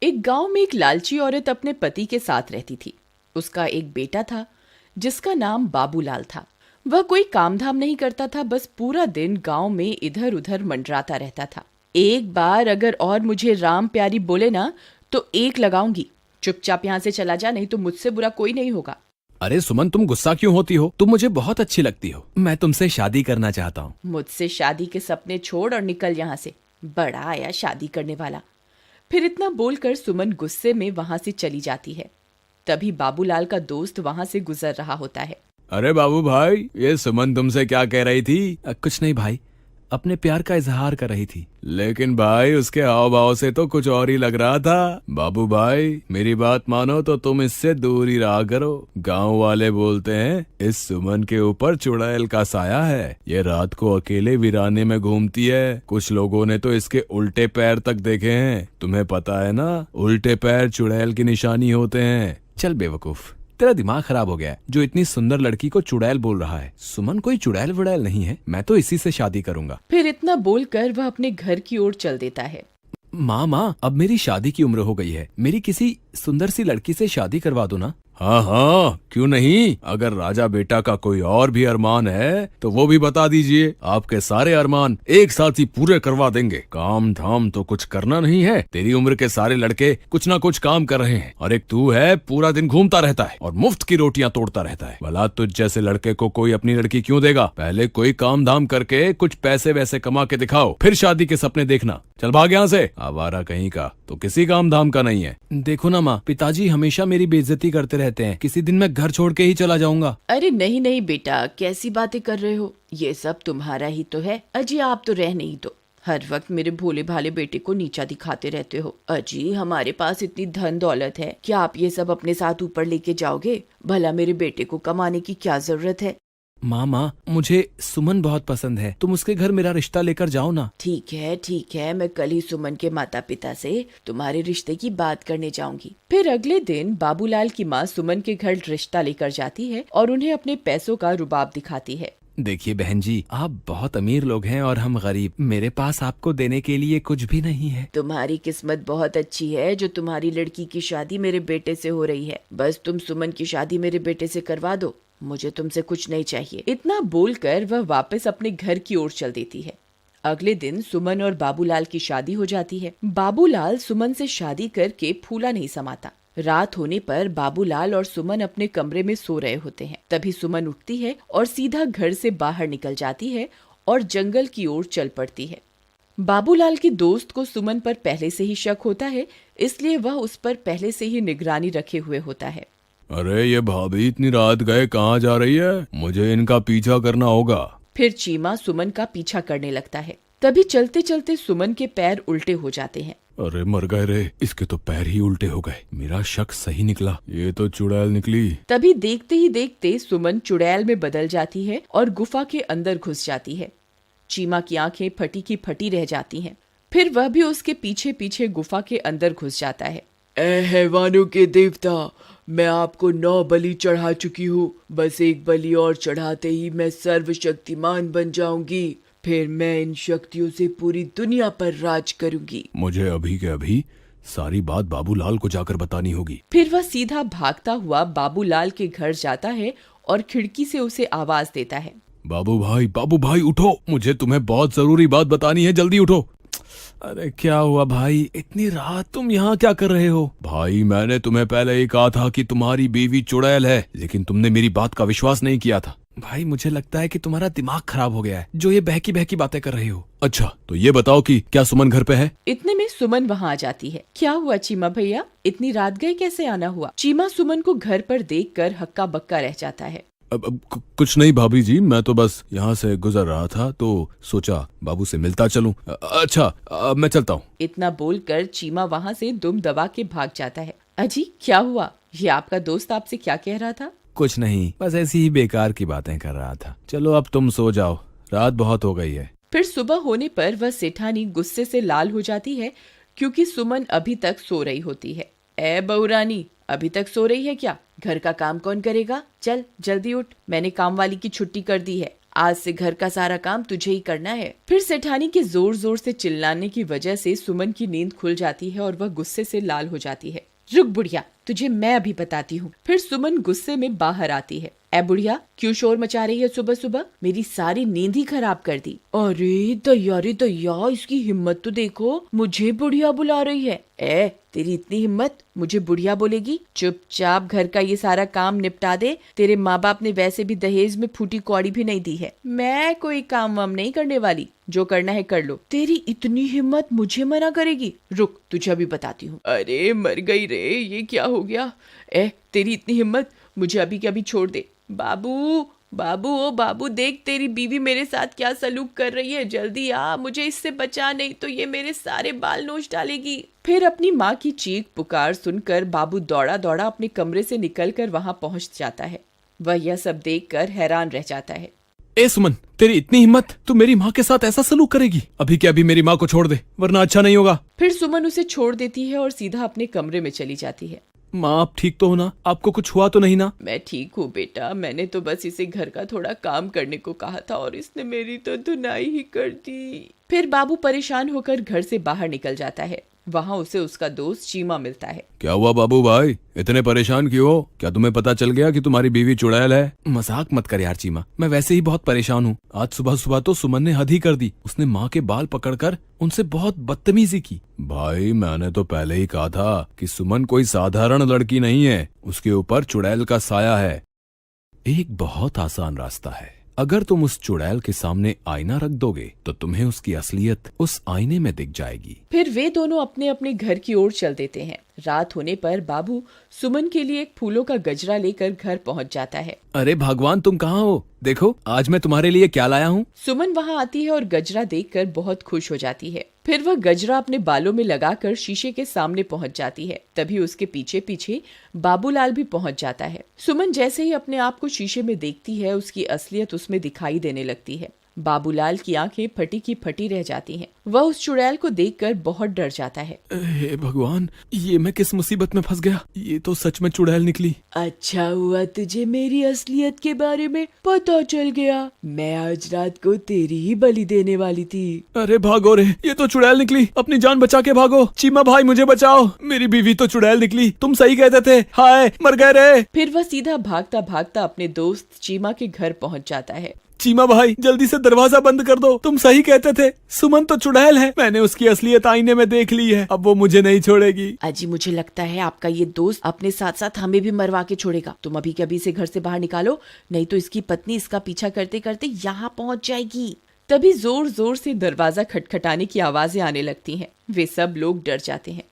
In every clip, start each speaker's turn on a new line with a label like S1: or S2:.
S1: एक गांव में एक लालची औरत अपने पति के साथ रहती थी। उसका एक बेटा था जिसका नाम बाबूलाल था। वह कोई काम धाम नहीं करता था, बस पूरा दिन गांव में इधर उधर मंडराता रहता था। एक बार अगर और मुझे राम प्यारी बोले ना तो एक लगाऊंगी। चुपचाप यहाँ से चला जा, नहीं तो मुझसे बुरा कोई नहीं होगा।
S2: अरे सुमन, तुम गुस्सा क्यों होती हो? तुम मुझे बहुत अच्छी लगती हो। मैं तुमसे शादी करना चाहता हूँ।
S1: मुझसे शादी के सपने छोड़ और निकल यहाँ से। बड़ा आया शादी करने वाला। फिर इतना बोलकर सुमन गुस्से में वहां से चली जाती है। तभी बाबूलाल का दोस्त वहां से गुजर रहा होता है।
S2: अरे बाबू भाई, ये सुमन तुमसे क्या कह रही थी? कुछ नहीं भाई, अपने प्यार का इजहार कर रही थी। लेकिन भाई उसके हाव भाव से तो कुछ और ही लग रहा था। बाबू भाई, मेरी बात मानो तो तुम इससे दूर ही रहा करो। गांव वाले बोलते हैं इस सुमन के ऊपर चुड़ैल का साया है। ये रात को अकेले वीराने में घूमती है। कुछ लोगों ने तो इसके उल्टे पैर तक देखे हैं। तुम्हें पता है ना, उल्टे पैर चुड़ैल की निशानी होते हैं। चल बेवकूफ, तेरा दिमाग खराब हो गया है जो इतनी सुंदर लड़की को चुड़ैल बोल रहा है। सुमन कोई चुड़ैल वुड़ैल नहीं है, मैं तो इसी से शादी करूंगा।
S1: फिर इतना बोलकर वह अपने घर की ओर चल देता है।
S2: माँ, अब मेरी शादी की उम्र हो गई है। मेरी किसी सुंदर सी लड़की से शादी करवा दो ना। हाँ हाँ, क्यों नहीं। अगर राजा बेटा का कोई और भी अरमान है तो वो भी बता दीजिए। आपके सारे अरमान एक साथ ही पूरे करवा देंगे। काम धाम तो कुछ करना नहीं है। तेरी उम्र के सारे लड़के कुछ ना कुछ काम कर रहे हैं और एक तू है, पूरा दिन घूमता रहता है और मुफ्त की रोटियां तोड़ता रहता है। भला तुझ जैसे लड़के को कोई अपनी लड़की क्यों देगा? पहले कोई काम धाम करके कुछ पैसे वैसे कमा के दिखाओ, फिर शादी के सपने देखना। चल भाग यहाँ से, आवारा कहीं का, तो किसी काम धाम का नहीं है। देखो ना माँ, पिताजी हमेशा मेरी बेइज्जती करते रहते हैं। किसी दिन मैं घर छोड़ के ही चला जाऊंगा।
S1: अरे नहीं नहीं बेटा, कैसी बातें कर रहे हो? ये सब तुम्हारा ही तो है। अजी आप तो रह नहीं दो। हर वक्त मेरे भोले भाले बेटे को नीचा दिखाते रहते हो। अजी हमारे पास इतनी धन दौलत है, क्या आप ये सब अपने साथ ऊपर लेके जाओगे? भला मेरे बेटे को कमाने की क्या जरूरत है?
S2: माँ, मुझे सुमन बहुत पसंद है। तुम उसके घर मेरा रिश्ता लेकर जाओ ना।
S1: ठीक है, मैं कल ही सुमन के माता पिता से तुम्हारे रिश्ते की बात करने जाऊंगी। फिर अगले दिन बाबूलाल की माँ सुमन के घर रिश्ता लेकर जाती है और उन्हें अपने पैसों का रुबाब दिखाती है।
S2: देखिए बहन जी, आप बहुत अमीर लोग हैं और हम गरीब। मेरे पास आपको देने के लिए कुछ भी नहीं है।
S1: तुम्हारी किस्मत बहुत अच्छी है जो तुम्हारी लड़की की शादी मेरे बेटे से हो रही है। बस तुम सुमन की शादी मेरे बेटे से करवा दो, मुझे तुमसे कुछ नहीं चाहिए। इतना बोलकर वह वापस अपने घर की ओर चल देती है। अगले दिन सुमन और बाबूलाल की शादी हो जाती है। बाबूलाल सुमन से शादी करके फूला नहीं समाता। रात होने पर बाबूलाल और सुमन अपने कमरे में सो रहे होते हैं। तभी सुमन उठती है और सीधा घर से बाहर निकल जाती है और जंगल की ओर चल पड़ती है। बाबूलाल के दोस्त को सुमन पर पहले से ही शक होता है, इसलिए वह उस पर पहले से ही निगरानी रखे हुए होता है।
S2: अरे ये भाभी इतनी रात गए कहाँ जा रही है? मुझे इनका पीछा करना होगा।
S1: फिर चीमा सुमन का पीछा करने लगता है। तभी चलते चलते सुमन के पैर उल्टे हो जाते हैं।
S2: अरे मर गए रे, इसके तो पैर ही उल्टे हो गए। मेरा शक सही निकला, ये तो चुड़ैल निकली।
S1: तभी देखते ही देखते सुमन चुड़ैल में बदल जाती है और गुफा के अंदर घुस जाती है। चीमा की आंखें फटी की फटी रह जाती हैं। फिर वह भी उसके पीछे पीछे गुफा के अंदर घुस जाता है।
S3: ए हैवानों के देवता, मैं आपको 9 बलि चढ़ा चुकी हूँ। बस एक बलि और चढ़ाते ही मैं सर्वशक्तिमान बन जाऊंगी। फिर मैं इन शक्तियों से पूरी दुनिया पर राज करूंगी।
S2: मुझे अभी के अभी सारी बात बाबूलाल को जाकर बतानी होगी।
S1: फिर वह सीधा भागता हुआ बाबूलाल के घर जाता है और खिड़की से उसे आवाज देता है।
S2: बाबू भाई उठो, मुझे तुम्हें बहुत जरूरी बात बतानी है, जल्दी उठो। अरे क्या हुआ भाई, इतनी रात तुम यहाँ क्या कर रहे हो? भाई मैंने तुम्हें पहले ही कहा था कि तुम्हारी बीवी चुड़ैल है, लेकिन तुमने मेरी बात का विश्वास नहीं किया था। भाई मुझे लगता है कि तुम्हारा दिमाग खराब हो गया है, जो ये बहकी बहकी बातें कर रहे हो। अच्छा तो ये बताओ कि क्या सुमन घर पे है?
S1: इतने में सुमन वहाँ आ जाती है। क्या हुआ चीमा भैया, इतनी रात गए कैसे आना हुआ? चीमा सुमन को घर पर देखकर हक्का बक्का रह जाता है।
S2: अब कुछ नहीं भाभी जी, मैं तो बस यहाँ से गुजर रहा था तो सोचा बाबू से मिलता चलूं। अच्छा अब मैं चलता हूँ।
S1: इतना बोलकर चीमा वहाँ से दुम दबा के भाग जाता है। अजी क्या हुआ, ये आपका दोस्त आपसे क्या कह रहा था?
S2: कुछ नहीं, बस ऐसी ही बेकार की बातें कर रहा था। चलो अब तुम सो जाओ, रात बहुत हो गई है।
S1: फिर सुबह होने पर वह सेठानी गुस्से से लाल हो जाती है क्योंकि सुमन अभी तक सो रही होती है। ए बहुरानी, अभी तक सो रही है क्या? घर का काम कौन करेगा? चल जल्दी उठ, मैंने काम वाली की छुट्टी कर दी है, आज से घर का सारा काम तुझे ही करना है। फिर सेठानी के जोर जोर से चिल्लाने की वजह से सुमन की नींद खुल जाती है और वह गुस्से से लाल हो जाती है। रुक बुढ़िया, तुझे मैं अभी बताती हूँ। फिर सुमन गुस्से में बाहर आती है। ए बुढ़िया, क्यों शोर मचा रही है सुबह सुबह? मेरी सारी नींद ही खराब कर दी।
S3: अरे दैया, इसकी हिम्मत तो देखो, मुझे बुढ़िया बुला रही है।
S1: ए, तेरी इतनी हिम्मत, मुझे बुढ़िया बोलेगी? चुपचाप घर का ये सारा काम निपटा दे। तेरे माँ बाप ने वैसे भी दहेज में फूटी कौड़ी भी नहीं दी है। मैं कोई काम वाम नहीं करने वाली, जो करना है कर लो।
S3: तेरी इतनी हिम्मत मुझे मना करेगी?
S1: रुक, तुझे अभी बताती हूँ।
S3: अरे मर गई रे, ये क्या हो गया?
S1: तेरी इतनी हिम्मत, मुझे अभी के अभी छोड़ दे। बाबू बाबू, ओ बाबू, देख तेरी बीवी मेरे साथ क्या सलूक कर रही है। जल्दी आ, मुझे इससे बचा, नहीं तो ये मेरे सारे बाल नोच डालेगी। फिर अपनी माँ की चीख पुकार सुनकर बाबू दौड़ा दौड़ा अपने कमरे से निकलकर वहां पहुंच जाता है। वह यह सब देखकर हैरान रह जाता है।
S2: ए सुमन, तेरी इतनी हिम्मत, तू मेरी माँ के साथ ऐसा सलूक करेगी? अभी के अभी मेरी माँ को छोड़ दे, वरना अच्छा नहीं होगा।
S1: फिर सुमन उसे छोड़ देती है और सीधा अपने कमरे में चली जाती है।
S2: माँ, आप ठीक तो हो ना? आपको कुछ हुआ तो नहीं ना?
S1: मैं ठीक हूँ बेटा, मैंने तो बस इसे घर का थोड़ा काम करने को कहा था और इसने मेरी तो धुनाई ही कर दी। फिर बाबू परेशान होकर घर से बाहर निकल जाता है। वहाँ उसे उसका दोस्त चीमा मिलता है।
S2: क्या हुआ बाबू भाई, इतने परेशान क्यों हो? क्या तुम्हें पता चल गया कि तुम्हारी बीवी चुड़ैल है? मजाक मत कर यार चीमा, मैं वैसे ही बहुत परेशान हूँ। आज सुबह सुबह तो सुमन ने हद ही कर दी। उसने माँ के बाल पकड़कर उनसे बहुत बदतमीजी की। भाई, मैंने तो पहले ही कहा था कि सुमन कोई साधारण लड़की नहीं है, उसके ऊपर चुड़ैल का साया है। एक बहुत आसान रास्ता है। अगर तुम उस चुड़ैल के सामने आईना रख दोगे तो तुम्हें उसकी असलियत उस आईने में दिख जाएगी।
S1: फिर वे दोनों अपने अपने घर की ओर चल देते हैं। रात होने पर बाबू सुमन के लिए एक फूलों का गजरा लेकर घर पहुंच जाता है।
S2: अरे भगवान, तुम कहाँ हो? देखो आज मैं तुम्हारे लिए क्या लाया हूँ।
S1: सुमन वहाँ आती है और गजरा देखकर बहुत खुश हो जाती है। फिर वह गजरा अपने बालों में लगाकर शीशे के सामने पहुंच जाती है। तभी उसके पीछे पीछे बाबूलाल भी पहुंच जाता है। सुमन जैसे ही अपने आप को शीशे में देखती है, उसकी असलियत उसमें दिखाई देने लगती है। बाबूलाल की आंखें फटी की फटी रह जाती हैं। वह उस चुड़ैल को देखकर बहुत डर जाता है।
S2: हे भगवान, ये मैं किस मुसीबत में फंस गया? ये तो सच में चुड़ैल निकली।
S3: अच्छा हुआ तुझे मेरी असलियत के बारे में पता चल गया। मैं आज रात को तेरी ही बलि देने वाली थी।
S2: अरे भागो रे, ये तो चुड़ैल निकली। अपनी जान बचा के भागो। चीमा भाई, मुझे बचाओ, मेरी बीवी तो चुड़ैल निकली। तुम सही कहते थे। हाय, मर गए रे।
S1: फिर वह सीधा भागता भागता अपने दोस्त चीमा के घर पहुंच जाता है।
S2: चीमा भाई, जल्दी से दरवाजा बंद कर दो। तुम सही कहते थे, सुमन तो चुड़ैल है। मैंने उसकी असलियत आईने में देख ली है। अब वो मुझे नहीं छोड़ेगी।
S1: अजी, मुझे लगता है आपका ये दोस्त अपने साथ साथ हमें भी मरवा के छोड़ेगा। तुम अभी के अभी से घर से बाहर निकालो, नहीं तो इसकी पत्नी इसका पीछा करते करते यहाँ पहुँच जाएगी। तभी जोर जोर से दरवाजा खटखटाने की आवाजें आने लगती हैं। वे सब लोग डर जाते हैं।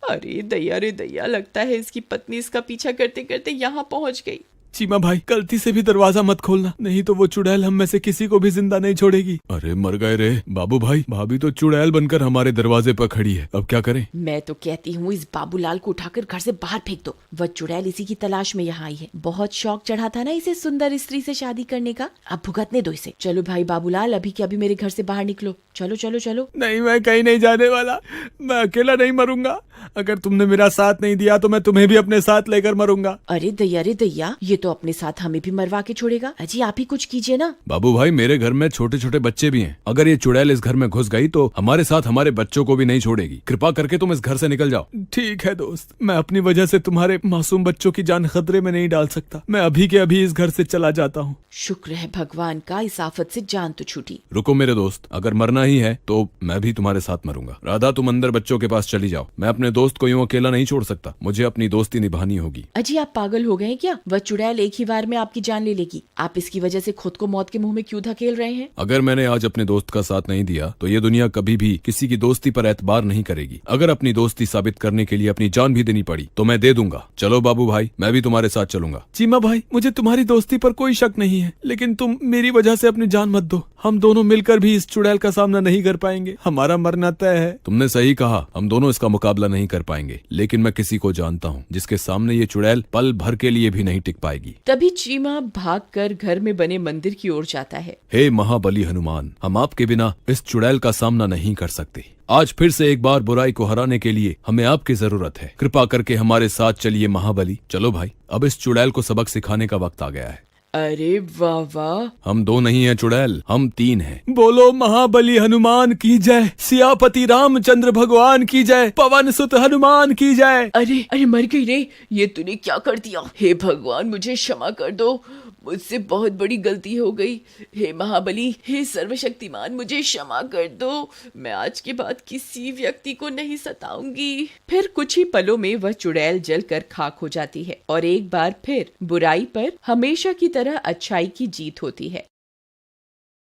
S1: अरे दैया रे दैया, लगता है इसकी पत्नी इसका पीछा करते करते यहाँ पहुँच गई।
S2: चीमा भाई, गलती से भी दरवाजा मत खोलना, नहीं तो वो चुड़ैल हम में से किसी को भी जिंदा नहीं छोड़ेगी। अरे मर गए रे। बाबू भाई, भाभी तो चुड़ैल बनकर हमारे दरवाजे पर खड़ी है, अब क्या करें?
S1: मैं तो कहती हूँ इस बाबूलाल को उठाकर घर से बाहर फेंक दो। वह चुड़ैल इसी की तलाश में यहाँ आई है। बहुत शौक चढ़ा था ना इसे सुंदर स्त्री से शादी करने का, अब भुगतने दो इसे। चलो भाई बाबूलाल, अभी के अभी मेरे घर से बाहर निकलो। चलो चलो चलो।
S2: नहीं, मैं कहीं नहीं जाने वाला। मैं अकेला नहीं मरूंगा। अगर तुमने मेरा साथ नहीं दिया तो मैं तुम्हें भी अपने साथ लेकर मरूंगा।
S1: अरे दैया, ये तो अपने साथ हमें भी मरवा के छोड़ेगा। अजी, आप ही कुछ कीजिए ना।
S2: बाबू भाई, मेरे घर में छोटे छोटे बच्चे भी हैं। अगर ये चुड़ैल इस घर में घुस गई तो हमारे साथ हमारे बच्चों को भी नहीं छोड़ेगी। कृपा करके तुम इस घर से निकल जाओ। ठीक है दोस्त, मैं अपनी वजह से तुम्हारे मासूम बच्चों की जान खतरे में नहीं डाल सकता। मैं अभी के अभी इस घर से चला जाता हूँ।
S1: शुक्र है भगवान का, इस आफत से जान तो छूटी।
S2: रुको मेरे दोस्त, अगर मरना ही है तो मैं भी तुम्हारे साथ मरूंगा। राधा, तुम अंदर बच्चों के पास चली जाओ। मैं अपने दोस्त को यूं अकेला नहीं छोड़ सकता। मुझे अपनी दोस्ती निभानी होगी।
S1: अजी, आप पागल हो गए हैं क्या? वह चुड़ैल एक ही बार में आपकी जान ले लेगी। आप इसकी वजह से खुद को मौत के मुंह में क्यों धकेल रहे हैं?
S2: अगर मैंने आज अपने दोस्त का साथ नहीं दिया तो ये दुनिया कभी भी किसी की दोस्ती पर एतबार नहीं करेगी। अगर अपनी दोस्ती साबित करने के लिए अपनी जान भी देनी पड़ी तो मैं दे दूंगा। चलो बाबू भाई, मैं भी तुम्हारे साथ चलूंगा। चीमा भाई, मुझे तुम्हारी दोस्ती पर कोई शक नहीं है, लेकिन तुम मेरी वजह से अपनी जान मत दो। हम दोनों मिलकर भी इस चुड़ैल का सामना नहीं कर पाएंगे। हमारा मरना तय है। तुमने सही कहा, हम दोनों इसका मुकाबला नहीं कर पाएंगे, लेकिन मैं किसी को जानता हूँ जिसके सामने ये चुड़ैल पल भर के लिए भी नहीं टिक पाएगी।
S1: तभी चीमा भागकर घर में बने मंदिर की ओर जाता है।
S2: हे महाबली हनुमान, हम आपके बिना इस चुड़ैल का सामना नहीं कर सकते। आज फिर से एक बार बुराई को हराने के लिए हमें आपकी जरूरत है। कृपा करके हमारे साथ चलिए महाबली। चलो भाई, अब इस चुड़ैल को सबक सिखाने का वक्त आ गया है।
S3: अरे वाह वाह।
S2: हम 2 नहीं हैं चुड़ैल, हम 3 हैं। बोलो महाबली हनुमान की जय, सियापति रामचंद्र भगवान की जय, पवन सुत हनुमान की जय।
S3: अरे अरे मर गई रे, ये तूने क्या कर दिया। हे भगवान मुझे क्षमा कर दो, मुझसे बहुत बड़ी गलती हो गई। हे महाबली, हे सर्वशक्तिमान, मुझे क्षमा कर दो। मैं आज के बाद किसी व्यक्ति को नहीं सताऊंगी।
S1: फिर कुछ ही पलों में वह चुड़ैल जलकर खाक हो जाती है और एक बार फिर बुराई पर हमेशा की तरह अच्छाई की जीत होती है।